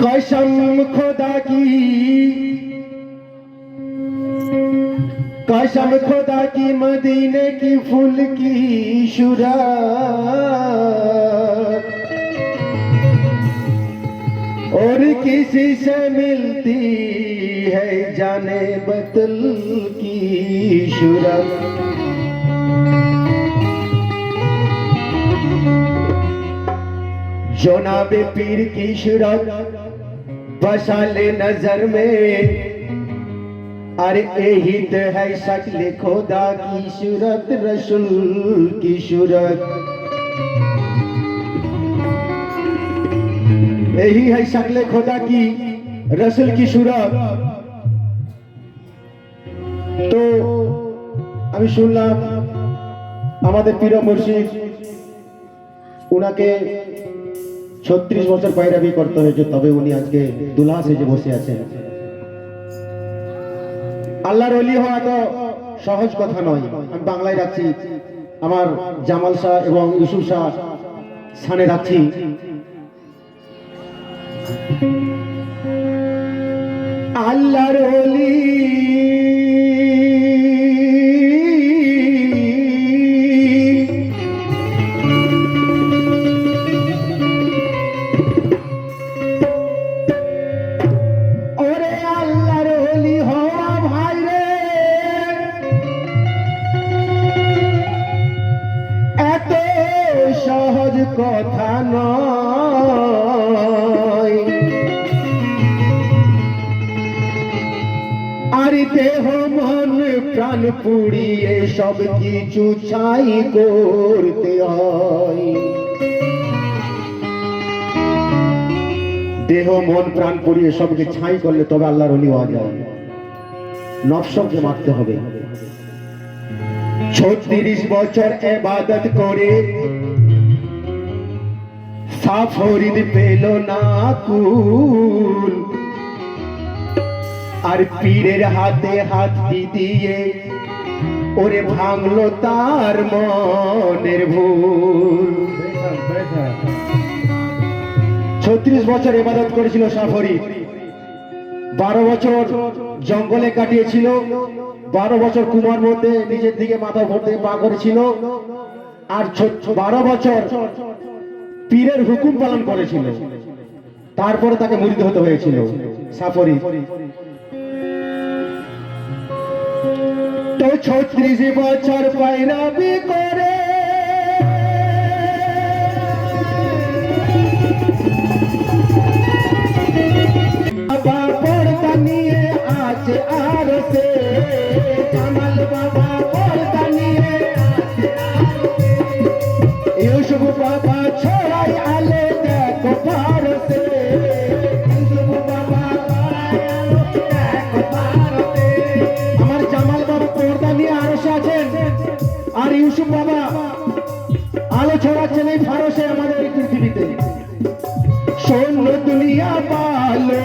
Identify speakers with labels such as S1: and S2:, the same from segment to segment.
S1: कसम खुदा की, कसम खुदा की मदीने की फूल की शुरा, और किसी से मिलती है जाने बतल की शुरा। जोनाबे पीर की शुरत बसा ले नजर में, अरे यही तो है शक्ल खुदा की सूरत, रसूल की सूरत। यही है शक्ल खुदा की, रसूल की सूरत। तो আমি শুনলাম আমাদের পীর মুর্শিদ উনাকে 36 বছর পায়রাবি করতে হয়েছে, তবে উনি আজকে দুলহা সেজে বসে আছেন। আল্লাহর ওলি হওয়া তো সহজ কথা নয়। আমি বাংলায় রাখছি, আমার জামাল শাহ এবং ইউসুফ শাহ স্থানে রাখছি। আল্লাহর ওলি সহজ কথা নয়, আর দেহ মন প্রাণ পুড়িয়ে সব কিছু ছাই করতে হয়। দেহ মন প্রাণ পুড়িয়ে সবকে ছাই করলে তবে আল্লাহর ওলি হওয়া যায়। নফসকে মারতে হবে। 36 বছর ইবাদত করে সাফরিদ পেল না কুল, আর পীরের হাতে হাত দিয়ে ওরে ভাঙলো তার মনের ভুল। 36 বছর ইবাদত করেছিল সাফরিদ, 12 বছর জঙ্গলে কাটিয়েছিল, 12 বছর কুমার মধ্যে নিজের দিকে মাথা ভরতে পা করেছিল, আর 12 বছর পীরের হুকুম পালন করেছিল। তারপরে তাকে মুরিদ হতে হয়েছিল সাফরিদ। তো 36 বছর পায়রাবি করে বাবা পর্দা নিয়ে আছে আর সে, জামাল বাবা পর্দা নিয়ে আছে আর সে, ইউসুফ বাবা ছড়াই আলে দেখো পারতে, ইউসুফ বাবা ছড়াই আলো দেখো পারতে। আমার জামাল বাবা পর্দা নিয়ে আরশে আছেন, আর ইউসুফ বাবা আলো ছড়াচ্ছেন এই ফারসে আমাদের এই পৃথিবীতে। শোনো দুনিয়া পালো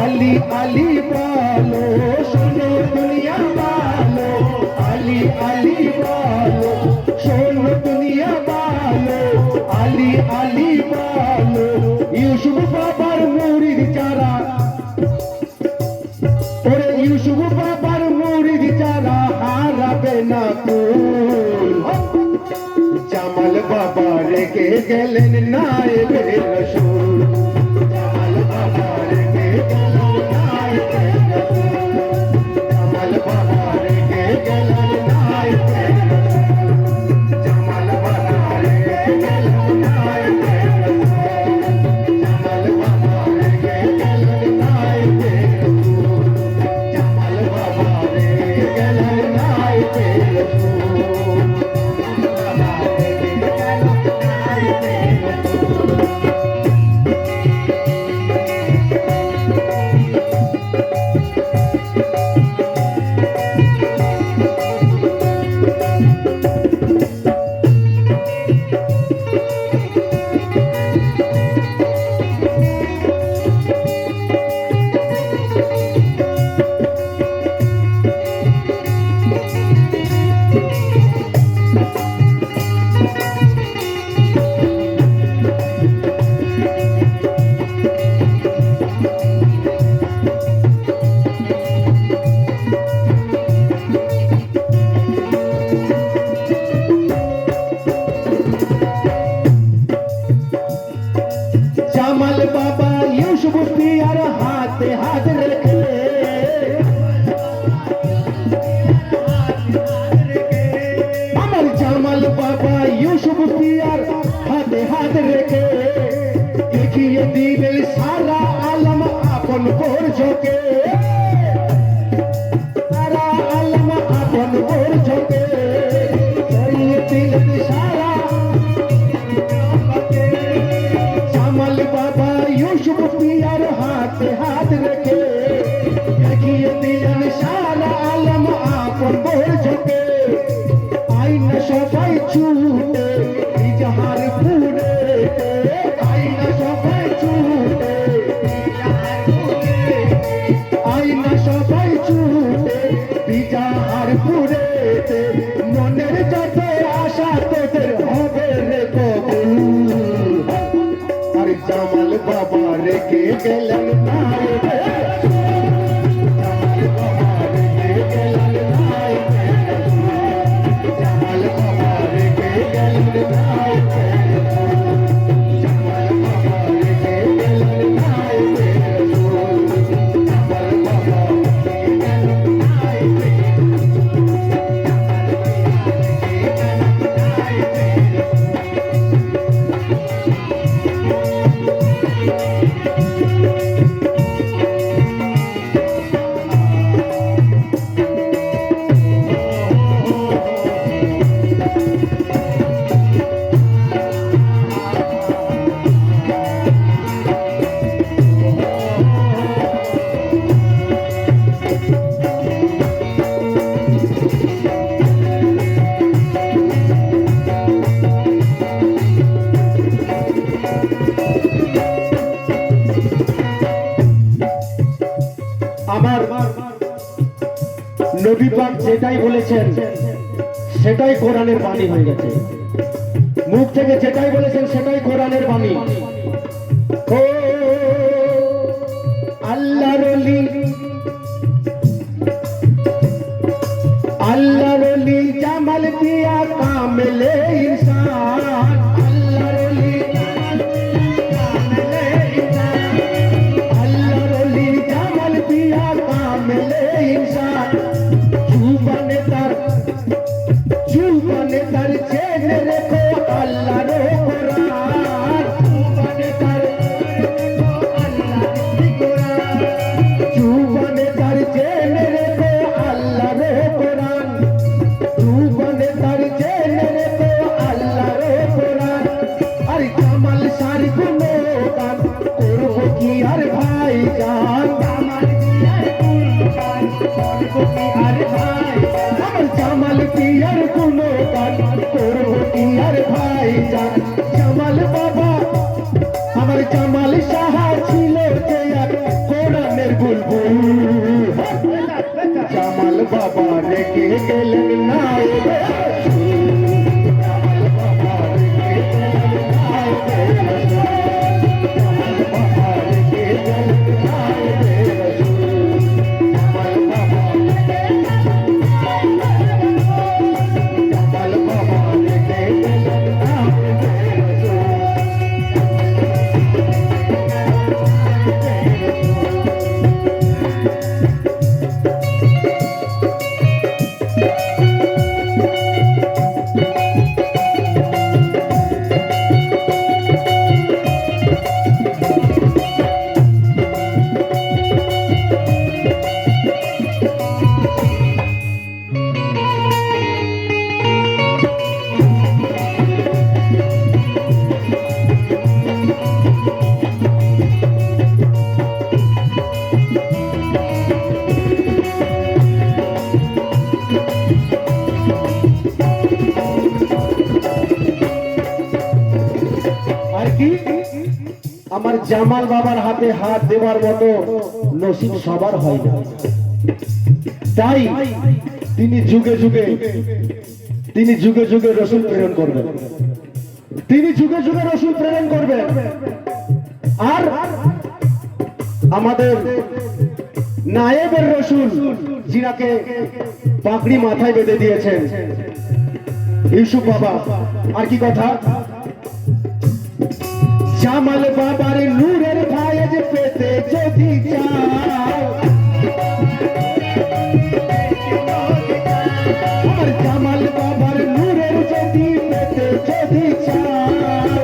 S1: আলী আলী পালো, শোনো দুনিয়া পালো আলী আলী পালো, শোনো দুনিয়া পালো আলী আলী পালো। ইউসুফ বাবার মুরিদ যারা, ওরে ইউসুফ বাবার মুরিদ যারা হারাবে না কুল। জামাল বাবা রেখে গেলেন নায়েবে রসূল, জামাল বাবা রেখে গেলেন নায়েবে রসূল, জামাল বাবা রেখে গেলেন নায়েবে রসূল, জামাল বাবা রেখে গেলেন নায়েবে রসূল, জামাল বাবা রেখে গেলেন নায়েবে রসূল, জামাল বাবা রেখে গেলেন নায়েবে রসূল। হাতে হাত রেখে দেখিয়ে দিলেন সারা আলম আপন বোঝকে আইনা সবাই ছুটে ইজাহার পুরে আইনা সবাই ছুটে আইনা সবাই ছুটে ইজাহার পুরে মনের যত আশা তোদের হবে রে কবুল আর জামাল বাবা রেখে গেলেন না রে আমার নবী পাক যেটাই বলেছেন সেটাই কোরআনের বাণী হয়ে গেছে মুখ থেকে যেটাই বলেছেন সেটাই কোরআনের বাণী ও আল্লাহর ওলি আল্লাহর ওলি জামাল পিয়া কামলে ইনসান আল্লাহর ওলি জীবনে তার চেনে রেখো আল্লাহর কোরআন জীবনে তার জীবনে তার চেনে রেখো আল্লাহর কোরআন জীবনে তার চেনে রেখো আল্লাহর কোরআন আর জামাল সার গুনো গান করবো কি আর ভাই জান জামাল আর ভাই জামাল পিয়ার কোনো গান করবো কি আর ভাই জান জামাল বাবা আমার জামাল সাহা ছিল যে আর কোরআনের বুলবুল জামাল বাবা রেখে গেলেন না জামাল বাবা রেখে গেলেন না জামাল বাবা রেখে গেলেন না আমার জামাল বাবার হাতে হাত দেওয়ার মতো নসিব সবার হয় না তাই তিনি যুগে যুগে রসুল প্রেরণ করবেন তিনি যুগে যুগে রসুল প্রেরণ করবেন আর আমাদের নায়েবের রসুল যিনাকে পাগড়ি মাথায় বেঁধে দিয়েছেন ইউসুফ বাবা আর কি কথা জামাল বাবার নূরের ফায়েজ পেতে যদি চাও আর জামাল বাবার নূরের যদি পেতে যদি চাও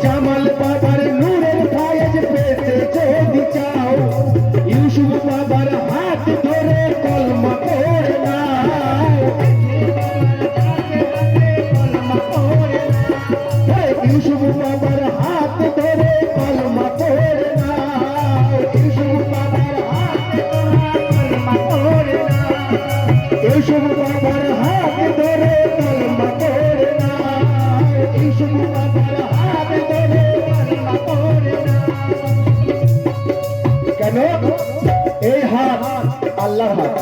S1: জামাল বাবার নূরের ফায়েজ পেতে যদি চাও ইউসুফ বাবার হাত ধরে কলমা পড়ে নাও ইউসুফ বাবার হাত ধরে কলমা পড়ে নাও, ইউসুফ বাবার হাত কলমা পড়ে নাও, ইউসুফ বাবার হাত ধরে কলমা পড়ে নাও, ইউসুফ বাবার হাত ধরে কলমা পড়ে নাও। কেন? এই হাত আল্লাহর হাত,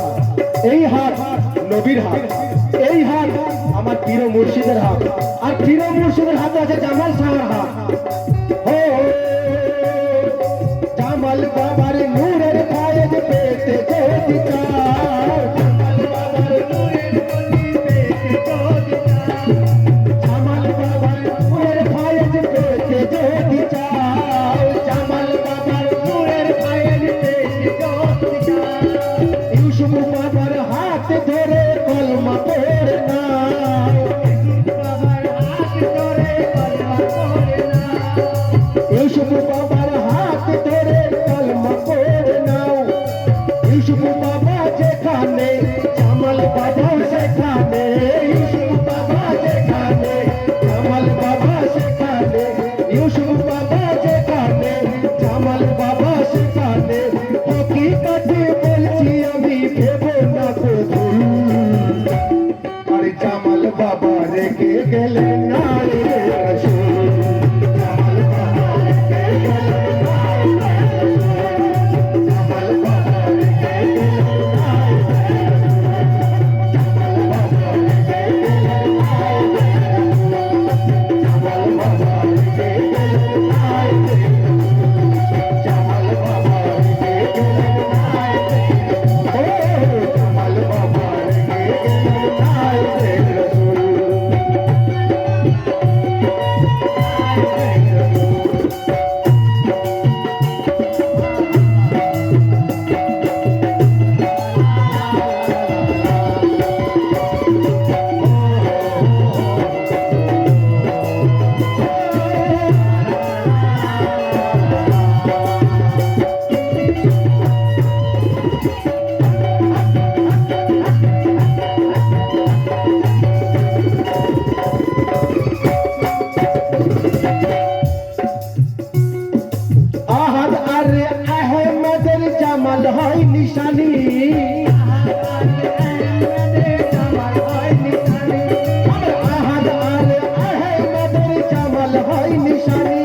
S1: এই হাত নবীর হাত, এই হাত আমার পীর মুর্শিদের হাত, আর পীর মুর্শিদের হাতে আছে জামাল শাহর হাত। ও জামাল বাবার নূরের ফায়েজ পেতে যদি চাও, জামাল বাবার নূরের পেতে যদি চাও, জামাল বাবার নূরের ফায়েজ পেতে যদি চাও, জামাল বাবার নূরের ফায়েজ পেতে যদি চাও, ইউসুফ বাবার হাত ধরে কলমা পড়ে নাও, ইউসুফ বাবার হাত ধরে কলমা পড়ে নাও, ইউসুফ বাবা যেখানে জামাল বাবা সেখানে, ইউসুফ বাবা যেখানে জামাল বাবা সেখানে, ইউসুফ বাবা যেখানে জামাল বাবা সেখানে, হকিকতে বলছি আমি ভেবো না তো ভুল, আর জামাল বাবা রেখে গেলেন না রে রাসূল, জামাল বাবা রেখে গেলেন না রে রাসূল, জামাল বাবা রেখে গেলেন না রে রাসূল, জামাল বাবা রেখে গেলেন না রে রাসূল, জামাল বাবা রেখে গেলেন না রে রাসূল, জামাল বাবা রেখে গেলেন না রে রাসূল, ও জামাল বাবা রেখে গেলেন না রে রাসূল। আহাদ আর আহমদের জামাল হয় নিশানি, আহাদ আর আহমদের জামাল হয় নিশানি,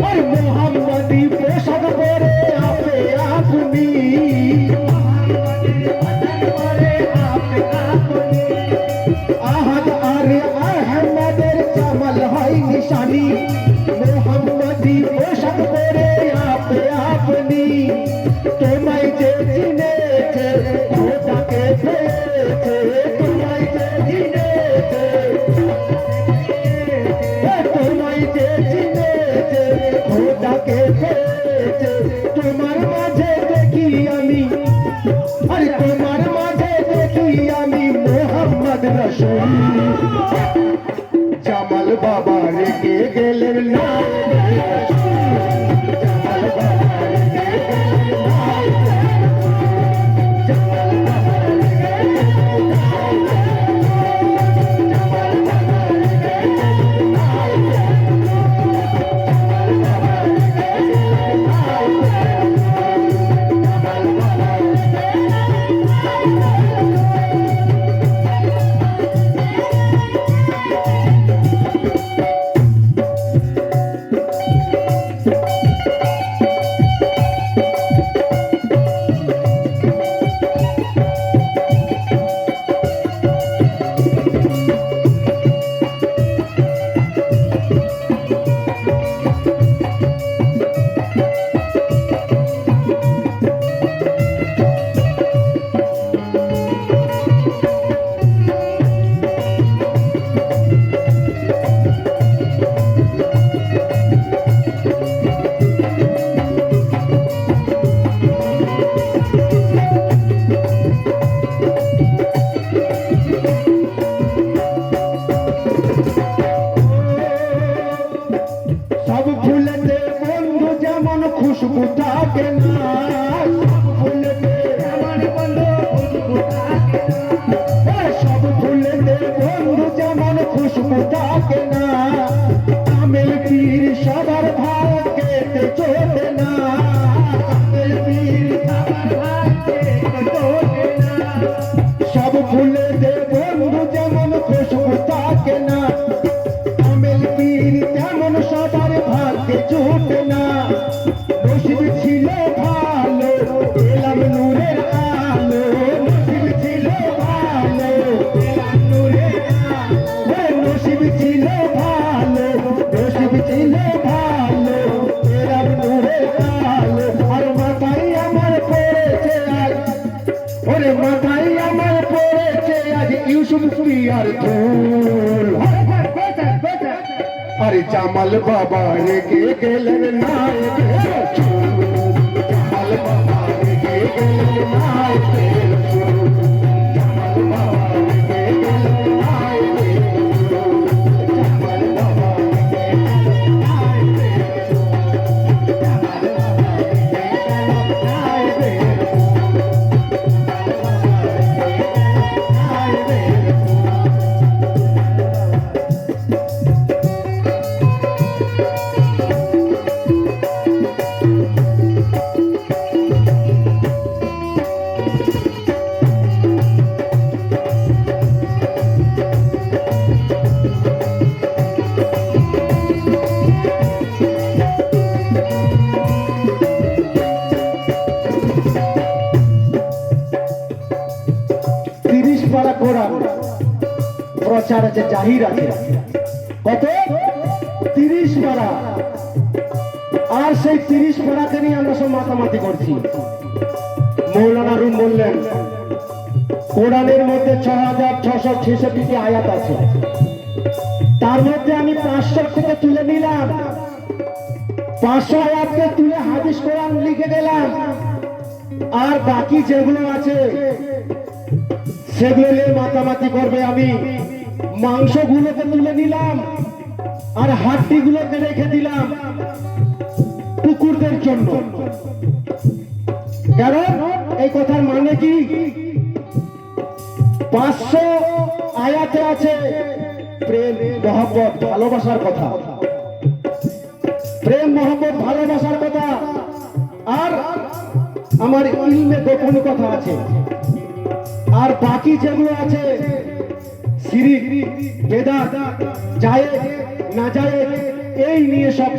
S1: ওই মোহাম্মদী পোশাক পরে আপে আপনি, আহাদ আর আহমদের জামাল হয় নিশানি, মোহাম্মদী পোশাক পরে আপে আপনি, তোমায় যে চিনেছে খোদাকে পেয়েছে, তোমায় যে চিনেছে, তোমায় যে চিনেছে খোদাকে পেয়েছে, তোমার মাঝে দেখি আমি, আরে তোমার মাঝে দেখি আমি মোহাম্মদ রাসূল, জামাল বাবা রেখে গেলেন না রে রাসূল, জামাল বাবা রেখে গেলেন না রে রাসূল, জামাল বাবা রেখে গেলেন না রে রাসূল, জামাল বাবা রেখে গেলেন না রে রাসূল, জামাল বাবা রেখে গেলেন না রে রাসূল, জামাল বাবা রেখে গেলেন না খুশবু থাকে না, সব ফুলেতে আমার বন্ধু খুশবু থাকে না, সব ফুলেতে খুশবু থাকে না, কামেল পীর সবার ভাগ্যেতে জোটে না, কামেল পীর সবার ভাগ্যেতে জোটে না। সব ভুলে দে বন্ধু যেমন খুশবু থাকে না, কামেল পীর তেমন সবার ভাগ্যে জোটে না। নসিব ছিল ভালো এলাম নূরের আলো, নসিব ছিল ভালো এলাম নূরের আলো, নসিব ছিল ভালো, নসিব ছিল ভালো এলাম নূরের আলো। আর মাথায় আমার পড়েছে আজ, ওরে মাথায় আমার পড়েছে আজ ইউসুফ পিয়ার ধুল। আরে জামাল বাবা রেগে গেলেন নায়কের চুল, জামাল বাবা রেগে গেলেন নায়কের চুল, জামাল বাবা রেগে গেলেন নায়কের চুল, জামাল বাবা রেগে গেলেন নায়কের চুল, জামাল বাবা রেগে গেলেন নায়কের পারা কোরআন প্রচার আছে, জাহির আছে কত 30 পারা। আর সেই 30 পারাকে নিয়ে আমরা সব মাতামাতি করছি। মৌলানা রুম বললেন কোরআনের মধ্যে 6666টি আয়াত আছে, তার মধ্যে আমি 500 থেকে তুলে নিলাম, 500 আয়াতকে তুলে হাদিস কোরআন লিখে গেলাম। আর বাকি যেগুলো আছে সেগুলো নিয়ে মাতামাতি করবে। আমি মাংসগুলোকে তুলে নিলাম আর হাড্ডিগুলোকে রেখে দিলাম কুকুরদের জন্য। কারণ এই কথার মানে কি, 500 আয়াতে আছে প্রেম মহব্বত ভালোবাসার কথা, প্রেম মহব্বত ভালোবাসার কথা, আর আমার ইলমে গোপন কথা আছে। আর বাকি যেগুলো আছে শিরিক বেদাত জায়েজ না জায়েজ এই নিয়ে সব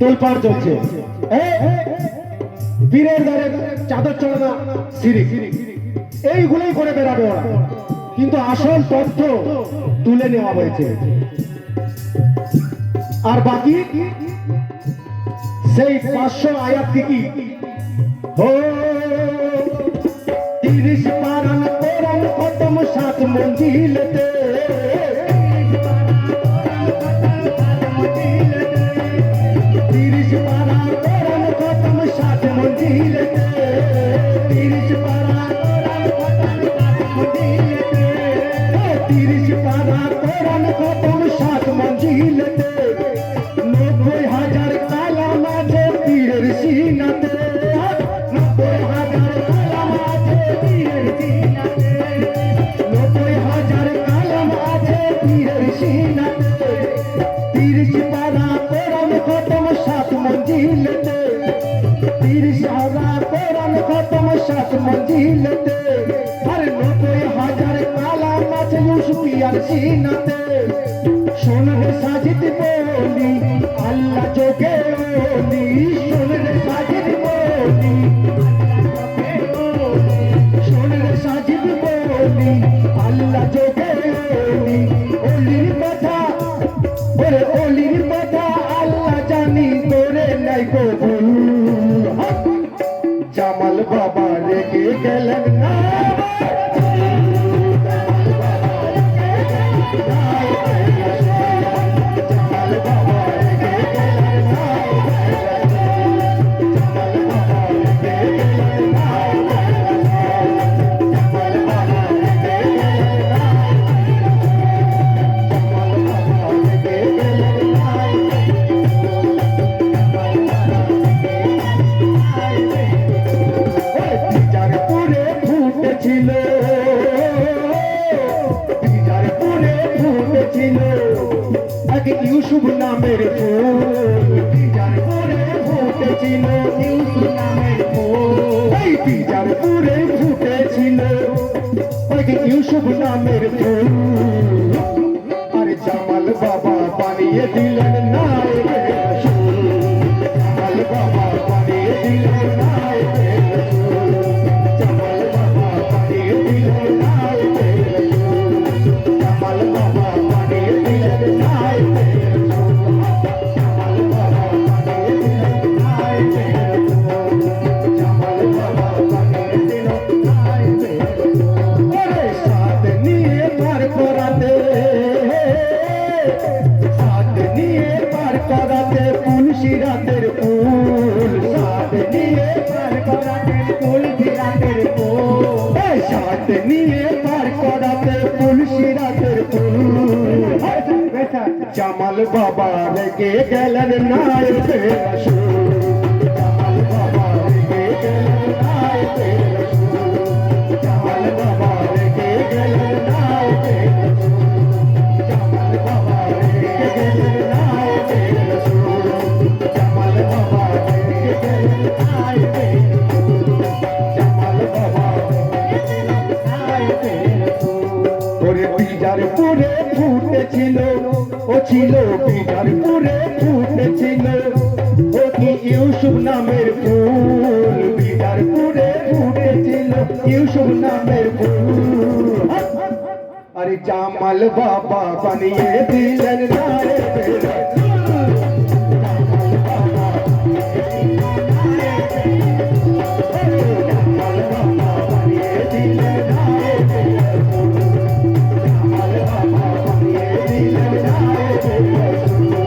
S1: তোলপাড় চলছে। পীরের দ্বারে চাদর চড়ানো শিরিক, এইগুলোই করে বেড়াবে ওরা, কিন্তু আসল তথ্য তুলে নেওয়া হয়েছে। আর বাকি সেই 500 আয়াত কি ও 30 পারান কোরআন খতম 7 মঞ্জিলতে, 30 পারা কোরআন খতম 7 মঞ্জিলতে, 30 পারা কোরআন খতম 7 মঞ্জিলতে, 30 পারা কোরআন খতম 7 মঞ্জিলতে, 90,000 কালাম আছে পীরের সিনাতে, 90,000 কালাম আছে পীরের সিনাতে, 90,000 কালাম আছে পীরের সিনাতে, 30 পারা কোরআন খতম 7 মঞ্জিলতে, 30 পারা কোরআন খতম 7 মঞ্জিলতে, আর 90,000 কালাম আছে ইউসুফ পিয়ার সিনাতে। শোনরে সাজিদ বলি আল্লাহ যোগে ওলি, শোনরে সাজিদ বলি শোনরে সাজিদ বলি আল্লাহ যোগে ওলি, ওলির কথা ওরে ওলির কথা আল্লাহ জানি তোরে নাই গো ভুল। জামাল বাবা রেগে গেলেন না, জামাল বাবা রেগে গেলেন না, জামাল বাবা রেগে ফুটেছিল এক ইউসুফ নামের ফুল বিজারপুরে ফুটেছিল ইউসুফ নামের ফুল এই বিজারপুরে ফুটেছিল এক ইউসুফ নামের ফুল আর জামাল বাবা বানিয়ে দিলেন নায়েবে রাসূল জামাল বাবা বানিয়ে দিলেন নায়েবে রাসূল জামাল বাবা বানিয়ে দিলেন নায়েবে রাসূল জামাল বাবা বানিয়ে দিলেন নায়েবে রাসূল জামাল বাবা বানিয়ে দিলেন নায়েবে রাসূল জামাল বাবা বানিয়ে দিলেন নায়েবে রাসূল ওরে সাথ নিয়ে পার করাতে সাথ নিয়ে পার করাতে পুলসিরাতের ফুল সাথ নিয়ে পার করাতে পুলসিরাতের ফুল সাথ নিয়ে পার করাতে পুলসিরাতের ফুল জামাল বাবা রেগে গেলেন নায়েবে রাসূল জামাল বাবা রেগে গেলেন নায়েবে রাসূল জামাল বাবা রেগে গেলেন নায়েবে রাসূল জামাল বাবা রেগে গেলেন নায়েবে রাসূল জামাল বাবা রেগে গেলেন নায়েবে রাসূল জামাল বাবা রেগে গেলেন নায়েবে রাসূল ওরে বিজারপুরে ফুটেছিল ও ছিল বিজারপুরে ফুটেছিল ও কি ইউসুফ নামের ফুল বিজারপুরে ফুটেছিল ইউসুফ নামের ফুল আরে জামাল বাবা বানিয়ে দিলেন নায়েবে রাসূল জামাল বাবা জামাল বাবা বানিয়ে দিলেন নায়েবে রাসূল জামাল বাবা বানিয়ে দিলেন নায়েবে রাসূল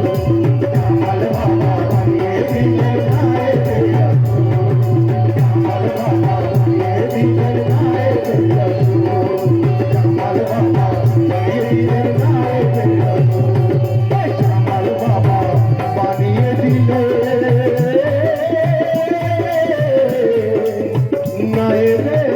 S1: জামাল বাবা বানিয়ে দিলেন নায়েবে রাসূল জামাল বাবা বানিয়ে দিলেন নায়েবে রাসূল জামাল বাবা বানিয়ে দিলেন নায়েবে রাসূল জামাল বাবা বানিয়ে দিলেন নায়েবে